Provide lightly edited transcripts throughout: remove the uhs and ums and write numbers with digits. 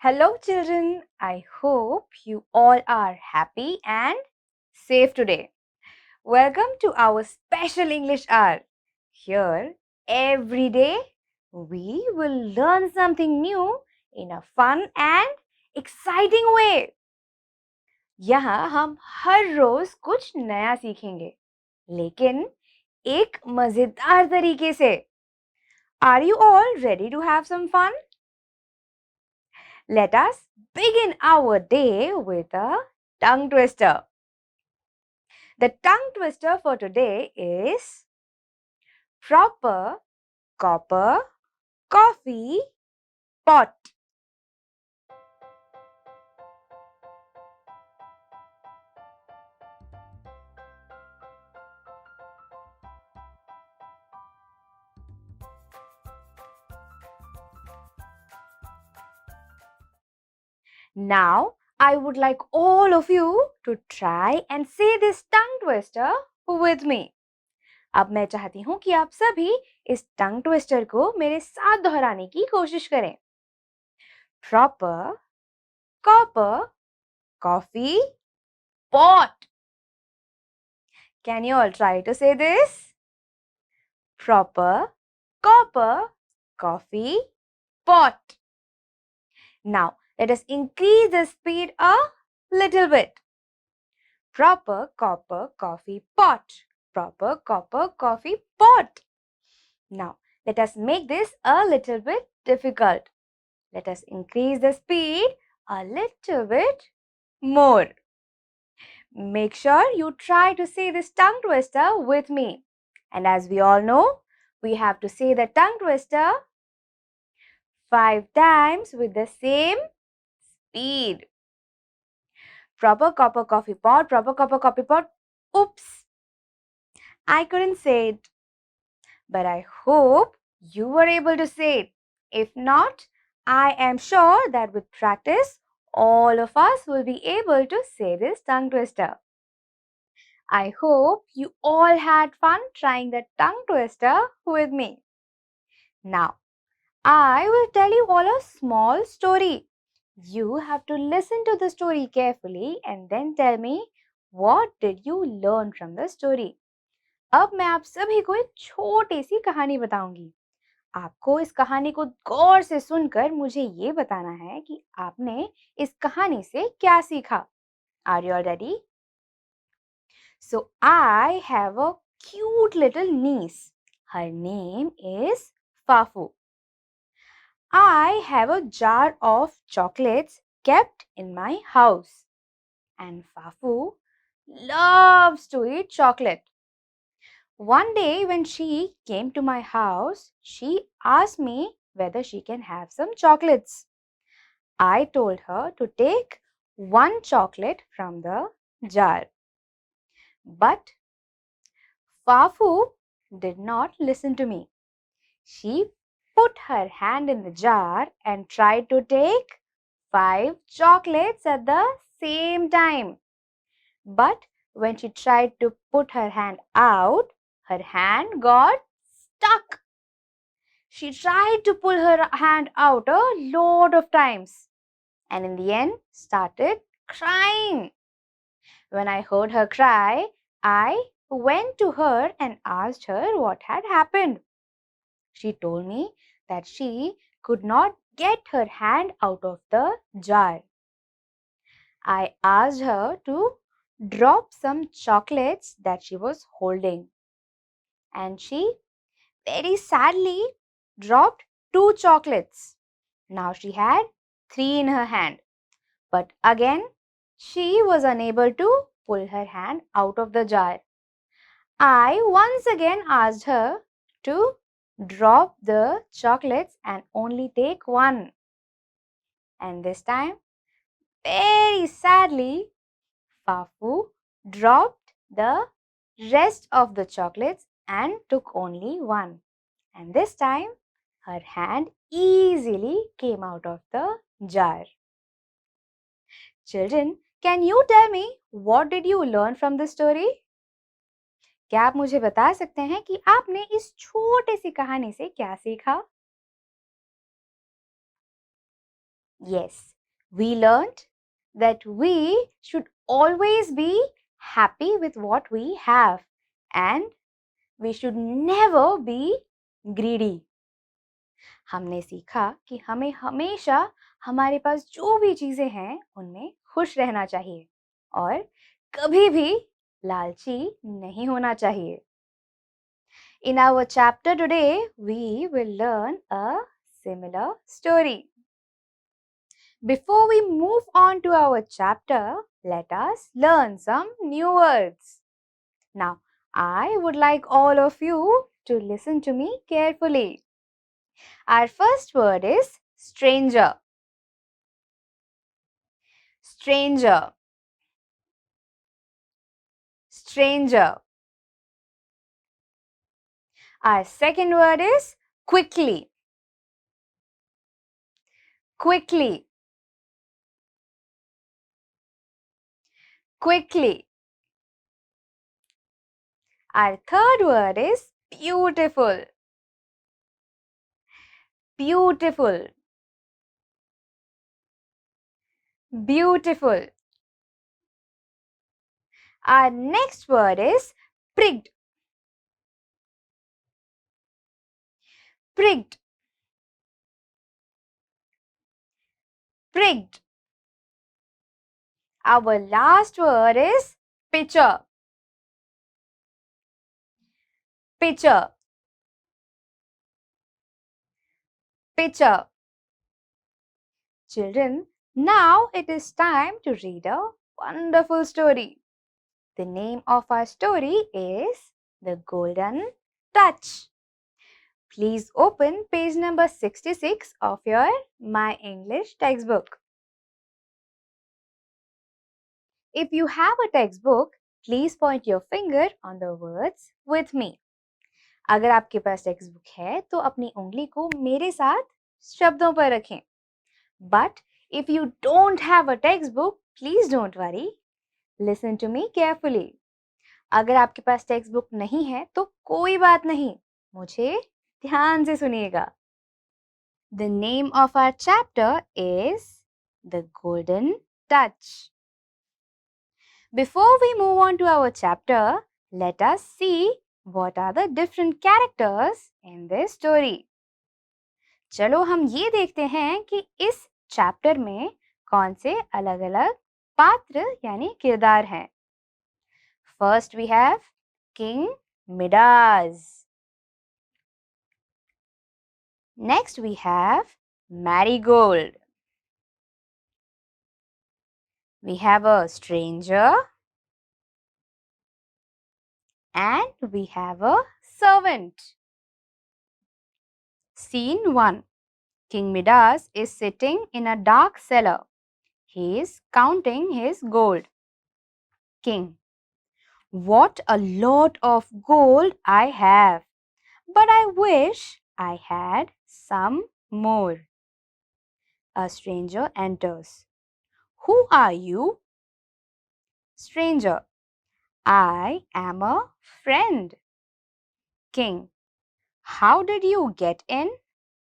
Hello children, I hope you all are happy and safe today. Welcome to our special English hour. Here, every day, we will learn something new in a fun and exciting way. यहाँ हम हर रोज कुछ नया सीखेंगे, लेकिन एक मजेदार तरीके से. Are you all ready to have some fun? Let us begin our day with a tongue twister. The tongue twister for today is proper, copper, coffee, pot. Now, I would like all of you to try and say this tongue twister with me. अब मैं चाहती हूँ कि आप सभी इस tongue twister को मेरे साथ दोहराने की कोशिश करें. Proper, copper, coffee, pot. Can you all try to say this? Proper, copper, coffee, pot. Now, let us increase the speed a little bit. Proper, copper, coffee, pot. Proper, copper, coffee, pot. Now, let us make this a little bit difficult. Let us increase the speed a little bit more. Make sure you try to say this tongue twister with me. And as we all know, we have to say the tongue twister 5 times with the same speed. Proper copper coffee pot, proper copper coffee pot. Oops, I couldn't say it. But I hope you were able to say it. If not, I am sure that with practice, all of us will be able to say this tongue twister. I hope you all had fun trying the tongue twister with me. Now, I will tell you all a small story. You have to listen to the story carefully and then tell me what did you learn from the story. अब मैं आप सभी को एक छोटी सी कहानी बताऊंगी. आपको इस कहानी को गौर से सुनकर मुझे ये बताना है कि आपने इस कहानी से क्या सीखा. Are you all ready? So I have a cute little niece. Her name is Fafu. I have a jar of chocolates kept in my house. And Fafu loves to eat chocolate. One day when she came to my house, she asked me whether she can have some chocolates. I told her to take one chocolate from the jar. But Fafu did not listen to me. She put her hand in the jar and tried to take 5 chocolates at the same time. But when she tried to put her hand out, her hand got stuck. She tried to pull her hand out a lot of times and in the end started crying. When I heard her cry, I went to her and asked her what had happened. She told me that she could not get her hand out of the jar. I asked her to drop some chocolates that she was holding, and she very sadly dropped 2 chocolates. Now she had 3 in her hand. But again, she was unable to pull her hand out of the jar. I once again asked her to drop the chocolates and only take one. And this time, very sadly, Fafu dropped the rest of the chocolates and took only one. And this time, her hand easily came out of the jar. Children, can you tell me what did you learn from this story? क्या आप मुझे बता सकते हैं कि आपने इस छोटे सी कहानी से क्या सीखा? Yes, we learned that we should always be happy with what we have and we should never be greedy. हमने सीखा कि हमें हमेशा हमारे पास जो भी चीजें हैं उनमें खुश रहना चाहिए और कभी भी लालची नहीं होना चाहिए. In our chapter today, we will learn a similar story. Before we move on to our chapter, let us learn some new words. Now, I would like all of you to listen to me carefully. Our first word is stranger. Stranger. Stranger. Our second word is quickly. Quickly. Quickly. Our third word is beautiful. Beautiful. Beautiful. Our next word is pricked. Pricked. Pricked. Our last word is picture. Picture. Picture. Children, now it is time to read a wonderful story. The name of our story is The Golden Touch. Please open page number 66 of your My English textbook. If you have a textbook, please point your finger on the words with me. अगर आपके पास text book है तो अपनी उंगली को मेरे साथ शब्दों पर रखें. But if you don't have a textbook, please don't worry. Listen to me carefully. अगर आपके पास टेक्स्ट बुक नहीं है तो कोई बात नहीं, मुझे ध्यान से सुनिएगा. The name of our chapter is The Golden Touch. Before we move on to our chapter, let us see what are the different characters in this story. चलो हम ये देखते हैं कि इस चैप्टर में कौन से अलग-अलग पात्र यानी किरदार हैं. First we have King Midas. Next we have Marigold. We have a stranger and we have a servant. Scene 1. King Midas is sitting in a dark cellar. He is counting his gold. King: what a lot of gold I have, but I wish I had some more. A stranger enters. Who are you? Stranger: I am a friend. King: how did you get in?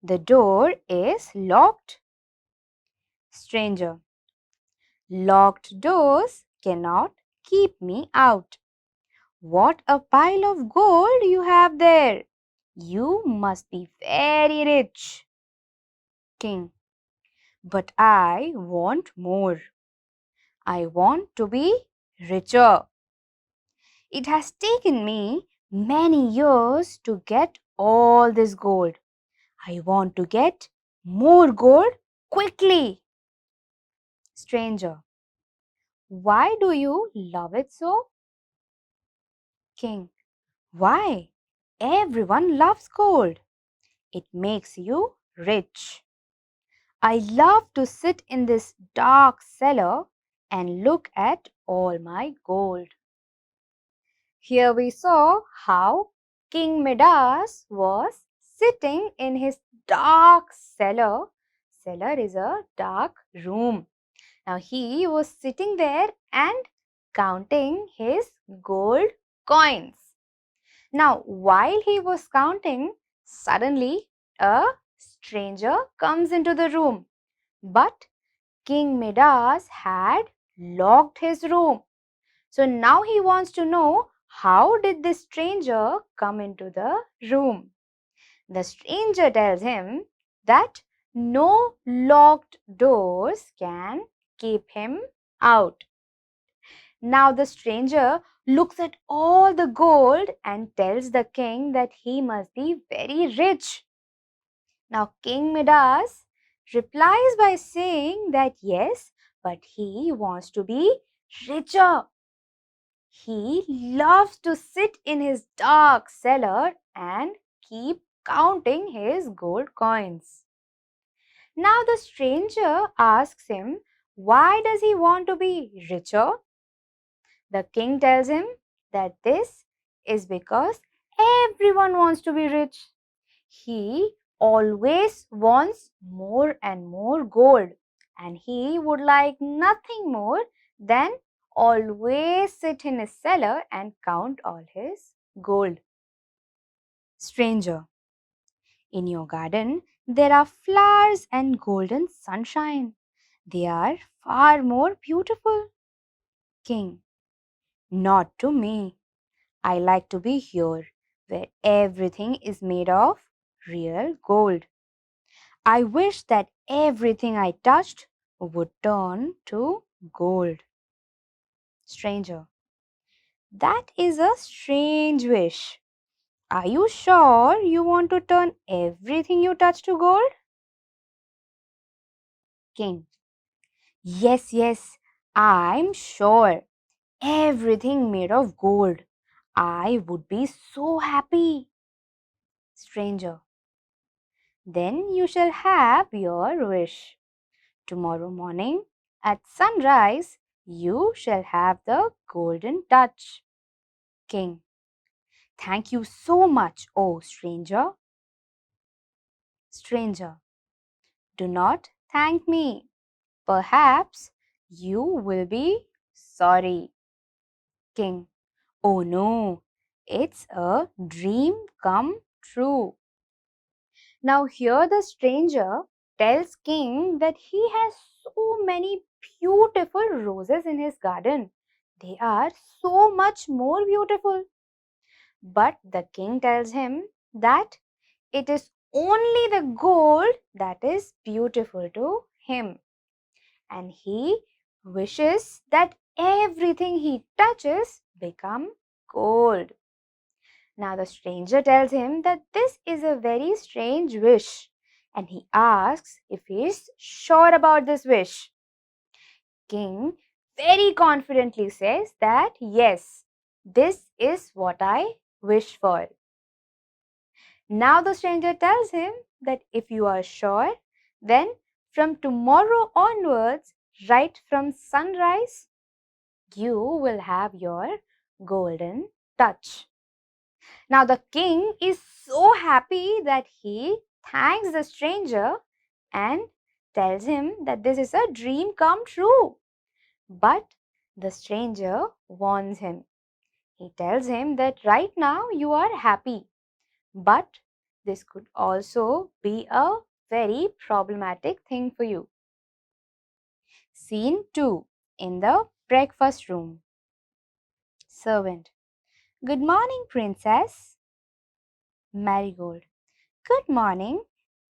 The door is locked. Stranger: locked doors cannot keep me out. What a pile of gold you have there! You must be very rich. King: but I want more. I want to be richer. It has taken me many years to get all this gold. I want to get more gold quickly. Stranger. Why do you love it so? King. Why? Everyone loves gold. It makes you rich. I love to sit in this dark cellar and look at all my gold. Here we saw how King Midas was sitting in his dark cellar. Cellar is a dark room. Now he was sitting there and counting his gold coins. Now while he was counting, suddenly a stranger comes into the room. But King Midas had locked his room. So now he wants to know, how did this stranger come into the room? The stranger tells him that no locked doors can keep him out. Now the stranger looks at all the gold and tells the king that he must be very rich. Now King Midas replies by saying that yes, but he wants to be richer. He loves to sit in his dark cellar and keep counting his gold coins. Now the stranger asks him, why does he want to be richer? The king tells him that this is because everyone wants to be rich. He always wants more and more gold, and he would like nothing more than always sit in his cellar and count all his gold. Stranger. In your garden, there are flowers and golden sunshine. They are far more beautiful. King. Not to me. I like to be here, where everything is made of real gold. I wish that everything I touched would turn to gold. Stranger. That is a strange wish. Are you sure you want to turn everything you touch to gold? King. Yes, yes, I'm sure. Everything made of gold. I would be so happy. Stranger. Then you shall have your wish. Tomorrow morning at sunrise, you shall have the golden touch. King. Thank you so much, O stranger. Stranger. Do not thank me. Perhaps you will be sorry. King. Oh no, it's a dream come true. Now here the stranger tells king that he has so many beautiful roses in his garden. They are so much more beautiful. But the king tells him that it is only the gold that is beautiful to him. And he wishes that everything he touches become gold. Now the stranger tells him that this is a very strange wish, and he asks if he is sure about this wish. King very confidently says that yes, this is what I wish for. Now the stranger tells him that if you are sure, then from tomorrow onwards, right from sunrise, you will have your golden touch. Now the king is so happy that he thanks the stranger and tells him that this is a dream come true. But the stranger warns him. He tells him that right now you are happy, but this could also be a very problematic thing for you. Scene 2, in the breakfast room. Servant. Good morning, princess. Marigold. Good morning.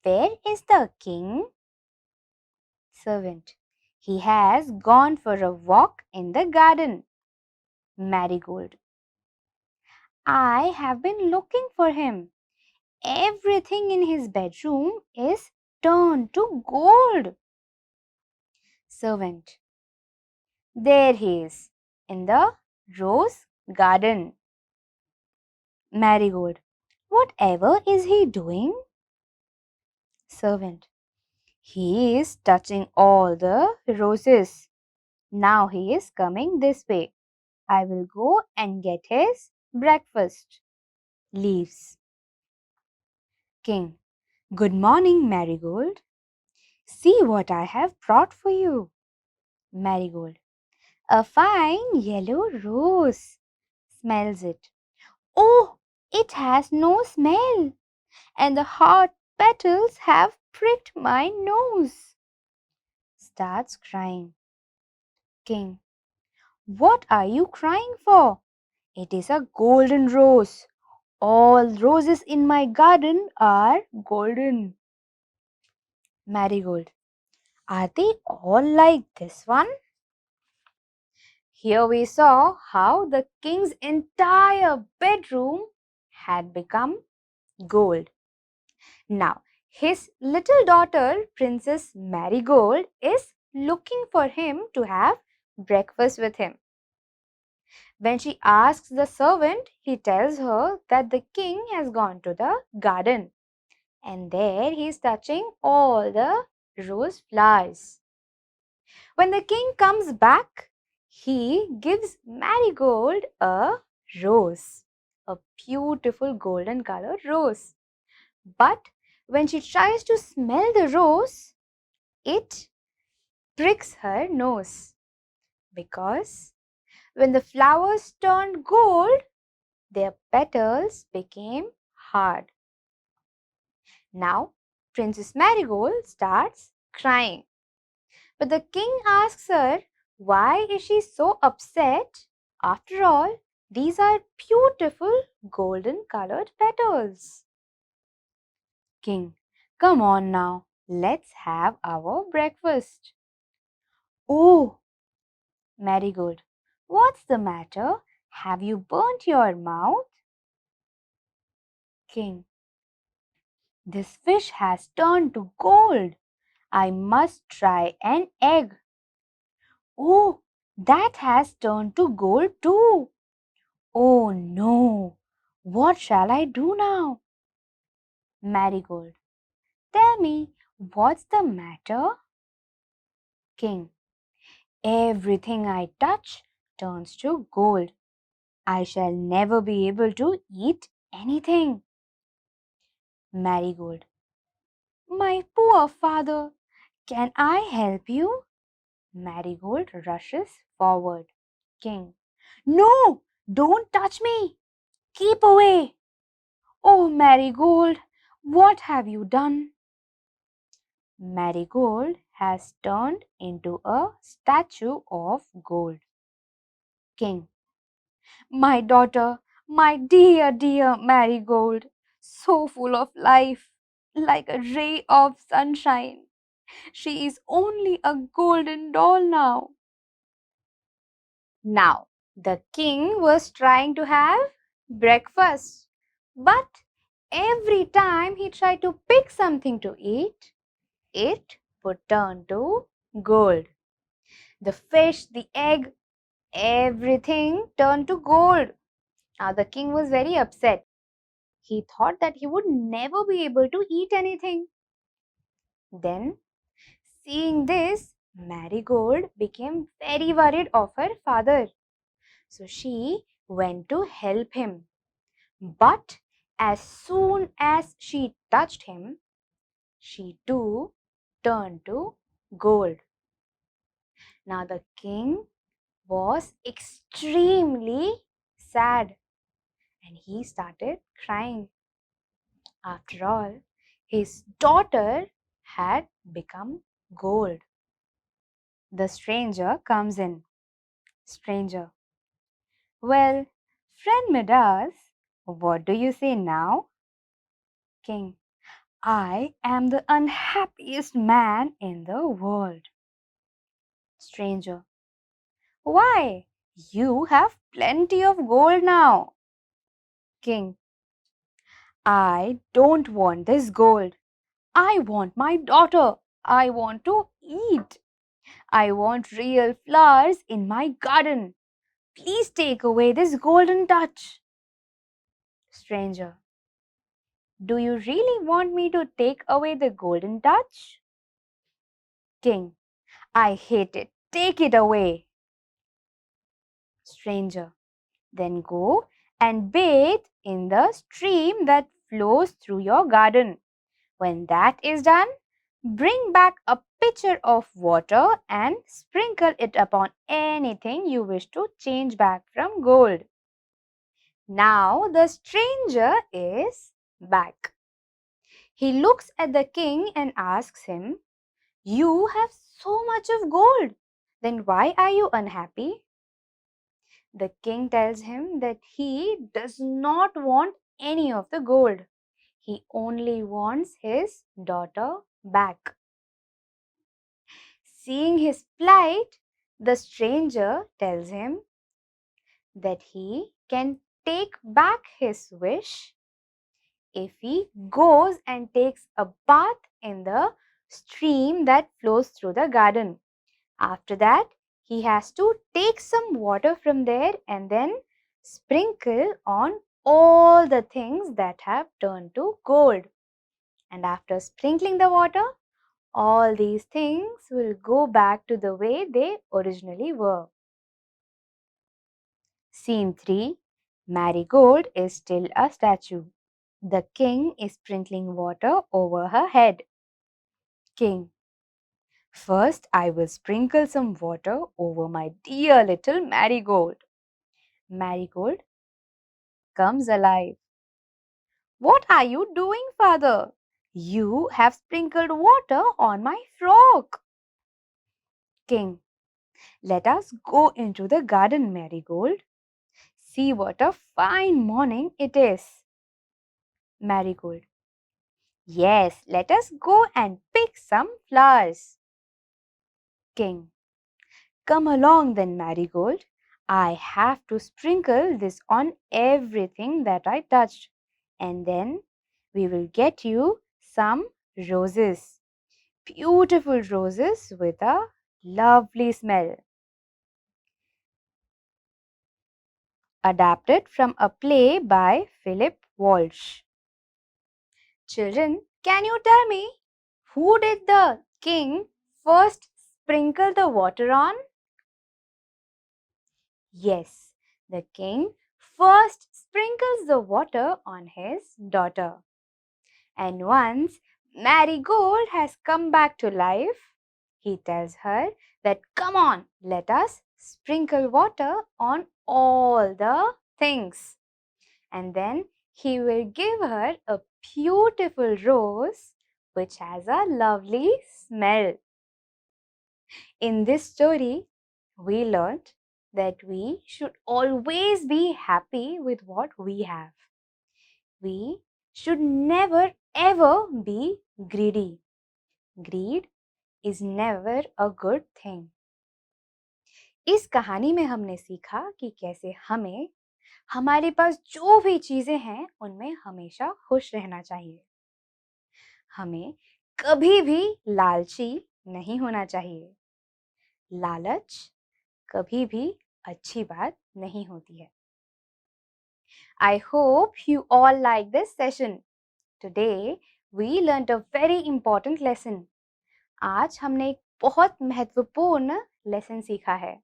Where is the king? Servant. He has gone for a walk in the garden. Marigold. I have been looking for him. everything in his bedroom is turned to gold. Servant. There he is, in the rose garden. Marigold. Whatever is he doing? Servant. He is touching all the roses. Now he is coming this way. I will go and get his breakfast. Leaves. King. Good morning, Marigold. See what I have brought for you. Marigold. A fine yellow rose. Smells it. Oh, it has no smell, and the hot petals have pricked my nose. Starts crying. King. What are you crying for? It is a golden rose. All roses in my garden are golden. Marigold. Are they all like this one? Here we saw how the king's entire bedroom had become gold. Now, his little daughter, Princess Marigold, is looking for him to have breakfast with him. When she asks the servant, he tells her that the king has gone to the garden and there he is touching all the rose flowers. When the king comes back, he gives Marigold a rose, a beautiful golden colored rose. But when she tries to smell the rose, it pricks her nose because when the flowers turned gold, their petals became hard. Now, Princess Marigold starts crying. But the king asks her, why is she so upset? After all, these are beautiful golden colored petals. King, come on now, let's have our breakfast. Oh, Marigold, what's the matter? Have you burnt your mouth? King, this fish has turned to gold. I must try an egg. Oh, that has turned to gold too. Oh no, what shall I do now? Marigold, tell me, what's the matter? King, everything I touch turns to gold. I shall never be able to eat anything. Marigold, my poor father, can I help you? Marigold rushes forward. King, no, don't touch me. Keep away. Oh, Marigold, what have you done? Marigold has turned into a statue of gold. King, my daughter, my dear, dear Marigold, so full of life, like a ray of sunshine. She is only a golden doll now. Now, the king was trying to have breakfast, but every time he tried to pick something to eat, it would turn to gold. The fish, the egg, everything turned to gold. Now the king was very upset. He thought that he would never be able to eat anything. Then, seeing this, Marigold became very worried of her father. So she went to help him. But as soon as she touched him, she too turned to gold. Now the king was extremely sad and he started crying. After all, his daughter had become gold. The stranger comes in. Stranger. Well, friend Midas, what do you say now? King. I am the unhappiest man in the world. Stranger. Why? You have plenty of gold now. King. I don't want this gold. I want my daughter. I want to eat. I want real flowers in my garden. Please take away this golden touch. Stranger, do you really want me to take away the golden touch? King, I hate it. Take it away. Stranger, then go and bathe in the stream that flows through your garden. When that is done, bring back a pitcher of water and sprinkle it upon anything you wish to change back from gold. Now the stranger is back. He looks at the king and asks him, "You have so much of gold. Then why are you unhappy?" The king tells him that he does not want any of the gold. He only wants his daughter back. Seeing his plight, the stranger tells him that he can take back his wish if he goes and takes a bath in the stream that flows through the garden. After that, he has to take some water from there and then sprinkle on all the things that have turned to gold. And after sprinkling the water, all these things will go back to the way they originally were. Scene 3. Marigold is still a statue. The king is sprinkling water over her head. King, first I will sprinkle some water over my dear little marigold. Marigold comes alive. What are you doing, father? You have sprinkled water on my frock. King, let us go into the garden, Marigold. See what a fine morning it is. Marigold, yes, let us go and pick some flowers. King, come along then, Marigold. I have to sprinkle this on everything that I touched, and then we will get you some roses. Beautiful roses with a lovely smell. Adapted from a play by Philip Walsh. Children, can you tell me who did the king first sprinkle the water on? Yes, the king first sprinkles the water on his daughter. And once Marigold has come back to life, he tells her that, come on, let us sprinkle water on all the things. And then he will give her a beautiful rose which has a lovely smell. In this story, we learned that we should always be happy with what we have. We should never ever be greedy. Greed is never a good thing. इस कहानी में हमने सीखा कि कैसे हमें हमारे पास जो भी चीजें हैं उनमें हमेशा खुश रहना चाहिए. हमें कभी भी लालची नहीं होना चाहिए. लालच कभी भी अच्छी बात नहीं होती है. I hope you all like this session. Today we learned a very important lesson. आज हमने एक बहुत महत्वपूर्ण लेसन सीखा है.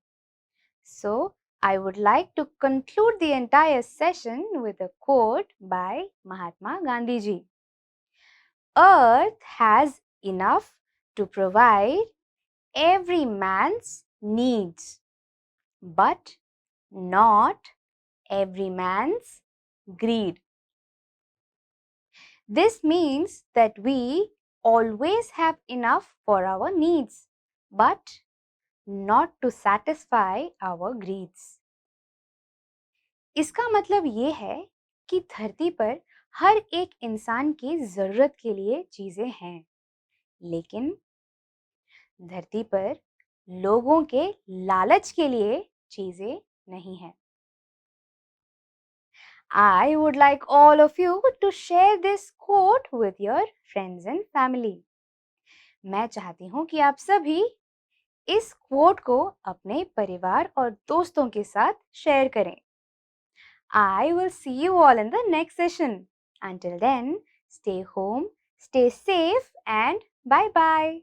So, I would like to conclude the entire session with a quote by Mahatma Gandhi ji. Earth has enough to provide every man's needs, but not every man's greed. This means that we always have enough for our needs, but not to satisfy our greeds. इसका मतलब ये है कि धरती पर हर एक इंसान की जरूरत के लिए चीजें हैं, लेकिन धरती पर लोगों के लालच के लिए चीजें नहीं हैं. I would like all of you to share this quote with your friends and family. मैं चाहती हूँ कि आप सभी इस quote को अपने परिवार और दोस्तों के साथ शेयर करें. I will see you all in the next session. Until then, stay home, stay safe, and bye-bye.